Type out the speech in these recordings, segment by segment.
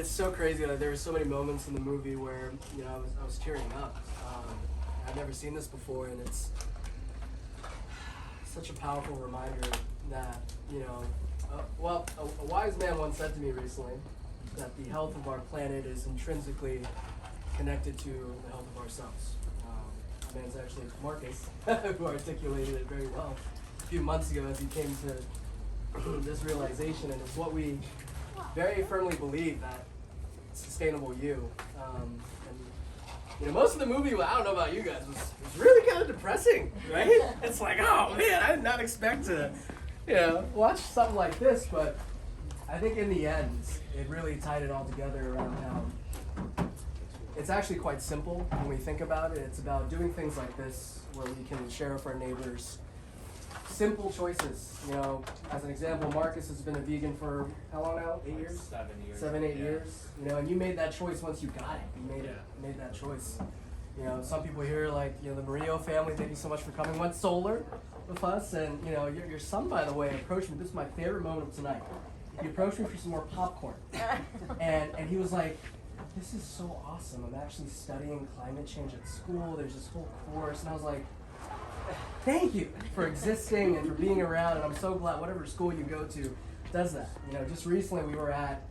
it's so crazy. Like, there were so many moments in the movie where, you know, I was tearing up. I've never seen this before, and it's such a powerful reminder that, you know, a wise man once said to me recently that the health of our planet is intrinsically connected to the health of ourselves. That man's actually Marcus, who articulated it very well a few months ago as he came to this realization, and it's what we very firmly believe, that sustainable you. And you know, most of the movie, well, I don't know about you guys, was really kind of depressing, right? It's like, oh man, I did not expect to, you know, watch something like this, but I think in the end, it really tied it all together around how it's actually quite simple when we think about it. It's about doing things like this where we can share with our neighbors simple choices. You know, as an example, Marcus has been a vegan for how long now? 8 years? 7 years. 7, 8 years. You know, and you made that choice once you got it. You made that choice. You know, some people here, like, you know, the Murillo family, thank you so much for coming, went solar with us. And, you know, your son, by the way, approached me. This is my favorite moment of tonight. He approached me for some more popcorn. And he was like, this is so awesome. I'm actually studying climate change at school. There's this whole course. And I was like, thank you for existing and for being around. And I'm so glad whatever school you go to does that. You know, just recently we were at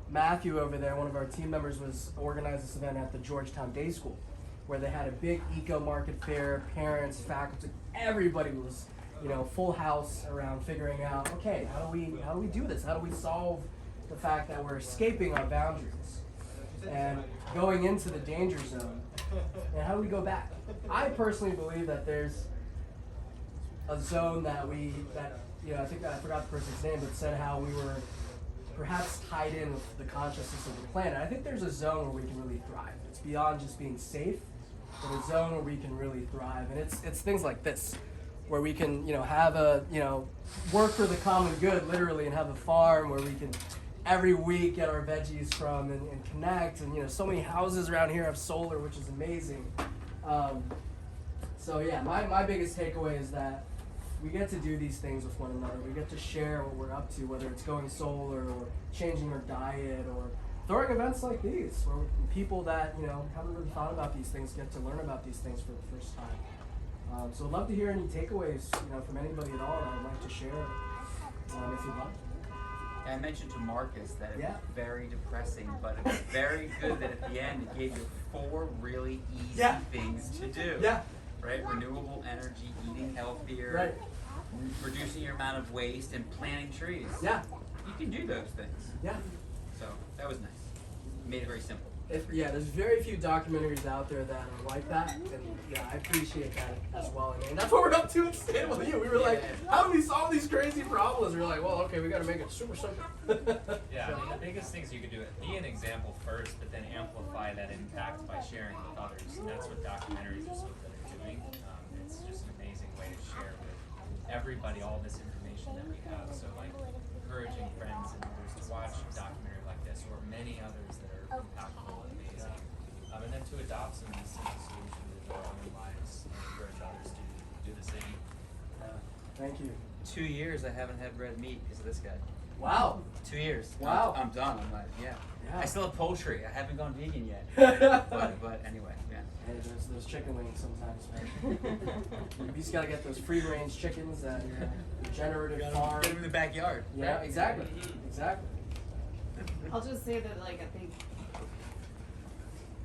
Matthew over there, one of our team members was organized this event at the Georgetown Day School, where they had a big eco market fair, parents, faculty, everybody was, you know, full house around figuring out, okay, how do we do this? How do we solve the fact that we're escaping our boundaries and going into the danger zone? And how do we go back? I personally believe that there's a zone that you know, I think I forgot the person's name, but said how we were perhaps tied in with the consciousness of the planet. I think there's a zone where we can really thrive. It's beyond just being safe, but a zone where we can really thrive. And it's things like this, where we can, you know, have work for the common good, literally, and have a farm where we can every week get our veggies from and connect. And, you know, so many houses around here have solar, which is amazing. So yeah, my biggest takeaway is that we get to do these things with one another. We get to share what we're up to, whether it's going solar or changing our diet or throwing events like these, where people that, you know, haven't really thought about these things get to learn about these things for the first time. So I'd love to hear any takeaways, you know, from anybody at all that I'd like to share, if you'd like. I mentioned to Marcus that it was very depressing, but it was very good that at the end it gave you 4 really easy things to do. Yeah. Right? Renewable energy, eating healthier, right, reducing your amount of waste, and planting trees. Yeah. You can do those things. Yeah. So that was nice. Made it very simple. There's very few documentaries out there that are like that, and yeah, I appreciate that as well. And that's what we're up to at Sustainable You. We were like, how do we solve these crazy problems? We were like, well, okay, we got to make it super simple. Yeah, I mean, the biggest things you could do, be an example first, but then amplify that impact by sharing with others. And that's what documentaries are so good at doing. It's just an amazing way to share with everybody all this information that we have. So, like, encouraging friends and others to watch a documentary like this, or many others that are impactful and amazing. And then to adopt some of these simple solutions into our own lives and encourage others to do the same. Thank you. 2 years I haven't had red meat because of this guy. Wow. 2 years. Wow. I'm done. I'm like, yeah. I still have poultry. I haven't gone vegan yet. but anyway, yeah. Hey, there's those chicken wings sometimes, man. You just gotta get those free-range chickens at your regenerative farm. Get them in the backyard. Yeah, exactly. Exactly. I'll just say that, like, I think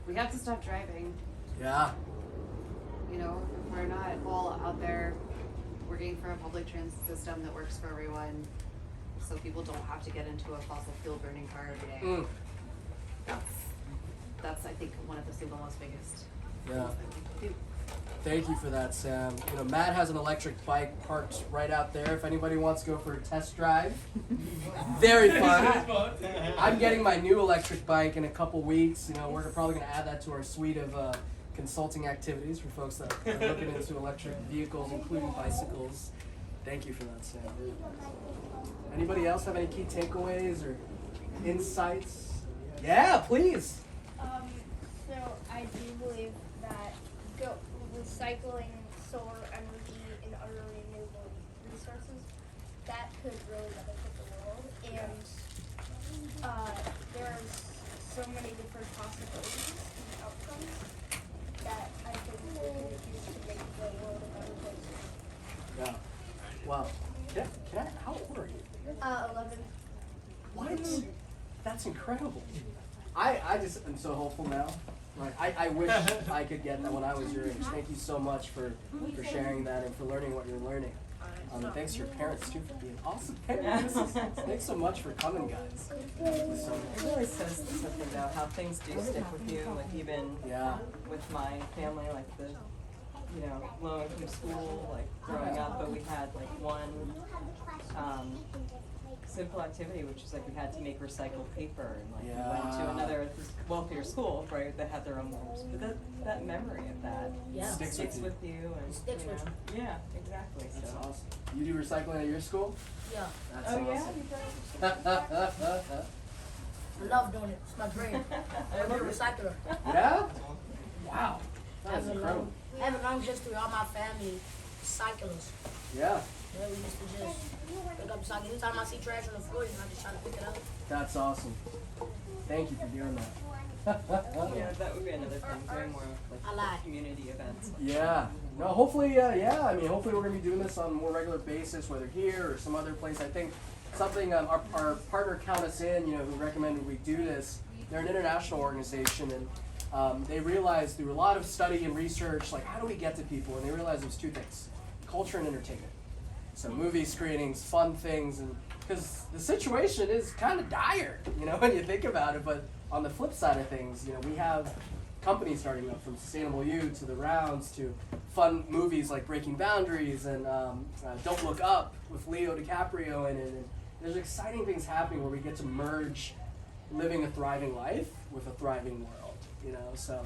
we have to stop driving. Yeah. You know, if we're not all out there working for a public transit system that works for everyone, so people don't have to get into a fossil fuel burning car every day. That's I think one of the single most biggest things that we can do. Thank you for that, Sam. You know, Matt has an electric bike parked right out there. If anybody wants to go for a test drive, very fun. I'm getting my new electric bike in a couple weeks. You know, we're probably going to add that to our suite of consulting activities for folks that are looking into electric vehicles, including bicycles. Thank you for that, Sam. Anybody else have any key takeaways or insights? Yeah, please. So I do believe that recycling solar energy and other renewable resources, that could really benefit the world. And there's so many different possibilities and outcomes that I think we can use to make the world a better place. Yeah. Wow. Can I, how old are you? 11. What? That's incredible. I just am so hopeful now. Like, I wish I could get that when I was your age. Thank you so much for sharing that and for learning what you're learning. And thanks to your parents too for being awesome parents. Thanks so much for coming, guys. Thank you so It much. really says something about how things do stick with you, like even Yeah. with my family, like the, you know, low income school, like growing up, but we had like one simple activity, which is like we had to make recycled paper, and like we went to another wealthier school, right, that had their own rules. But that memory of that sticks with you, and Sticks with you know, yeah, exactly. That's So. awesome. You do recycling at your school? Yeah. That's Oh yeah, awesome. you guys. I love doing it. It's my dream. I'm a recycler. Yeah? Wow. I That's have incredible. I have a long history. All my family cyclists. Yeah. Yeah, we used to just pick up cycling. Anytime I see trash on the floor, I just try to pick it up. That's awesome. Thank you for doing that. Yeah, that would be another thing, doing more I like lied. community events. Yeah. No, hopefully, yeah. I mean, hopefully we're going to be doing this on a more regular basis, whether here or some other place. I think something our partner Count Us In, you know, who recommended we do this, they're an international organization, and they realized through a lot of study and research, like, how do we get to people? And they realized it was two things, culture and entertainment. So movie screenings, fun things, and because the situation is kind of dire, you know, when you think about it. But on the flip side of things, you know, we have companies starting up from Sustainable You to The Rounds to fun movies like Breaking Boundaries and Don't Look Up with Leo DiCaprio in it. And there's exciting things happening where we get to merge living a thriving life with a thriving world, you know. So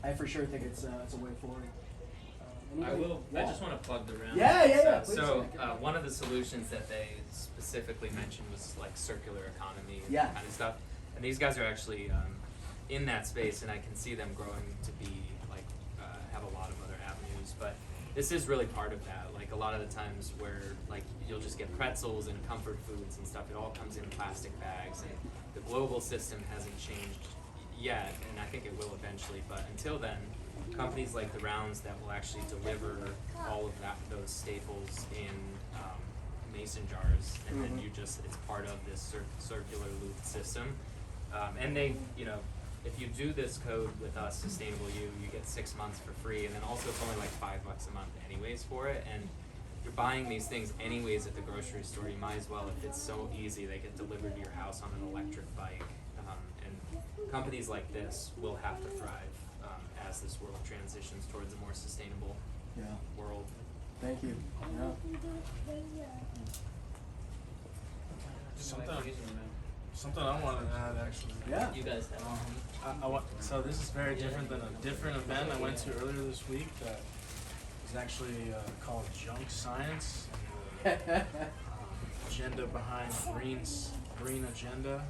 I for sure think it's a way forward. I will. Yeah. I just want to plug the round. Yeah. So Please. one of the solutions that they specifically mentioned was like circular economy and Yeah. that kind of stuff. And these guys are actually in that space, and I can see them growing to be like have a lot of other avenues. But this is really part of that. Like a lot of the times where like you'll just get pretzels and comfort foods and stuff. It all comes in plastic bags, and the global system hasn't changed yet, and I think it will eventually. But until then, companies like The Rounds that will actually deliver all of those staples in mason jars, and then you just, it's part of this circular loop system. And they, you know, if you do this code with us, Sustainable You get 6 months for free, and then also it's only like $5 a month anyways for it. And you're buying these things anyways at the grocery store, you might as well, if it's so easy, they get delivered to your house on an electric bike. And companies like this will have to thrive as this world transitions towards a more sustainable world. Thank you. Yeah. Something I want to add actually. Yeah. You guys have So this is very different than a different event I went to earlier this week that is actually called Junk Science. And the agenda behind green agenda.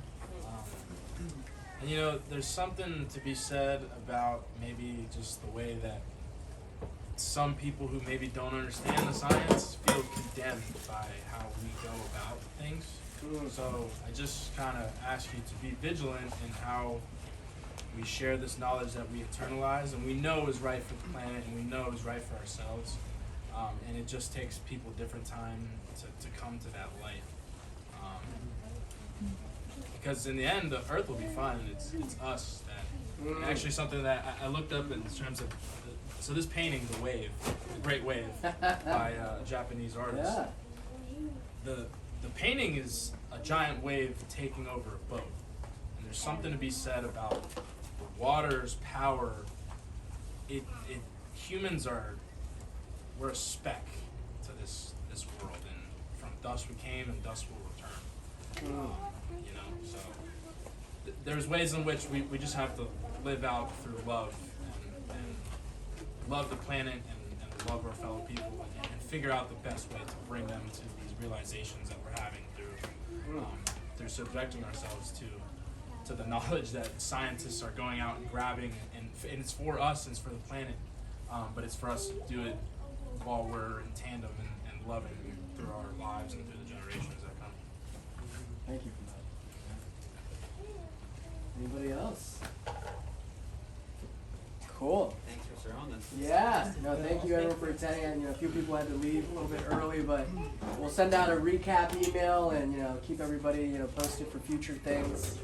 And you know, there's something to be said about maybe just the way that some people who maybe don't understand the science feel condemned by how we go about things. So I just kind of ask you to be vigilant in how we share this knowledge that we internalize and we know is right for the planet and we know is right for ourselves. And it just takes people different time to come to that light. Because in the end, the Earth will be fine. It's us that. And actually, something that I looked up in terms of. So this painting, The Wave, The Great Wave, by a Japanese artist. Yeah. The painting is a giant wave taking over a boat, and there's something to be said about the water's power. Humans we're a speck to this world, and from dust we came, and dust will return. You know, so there's ways in which we just have to live out through love and love the planet and love our fellow people and figure out the best way to bring them to these realizations that we're having through subjecting ourselves to the knowledge that scientists are going out and grabbing, and it's for us and it's for the planet, but it's for us to do it while we're in tandem and loving through our lives and through the generations that come. Thank you Anybody else? Cool. Thanks for throwing this. Yeah, no, thank you everyone for attending. And, you know, a few people had to leave a little bit early, but we'll send out a recap email and, you know, keep everybody, you know, posted for future things.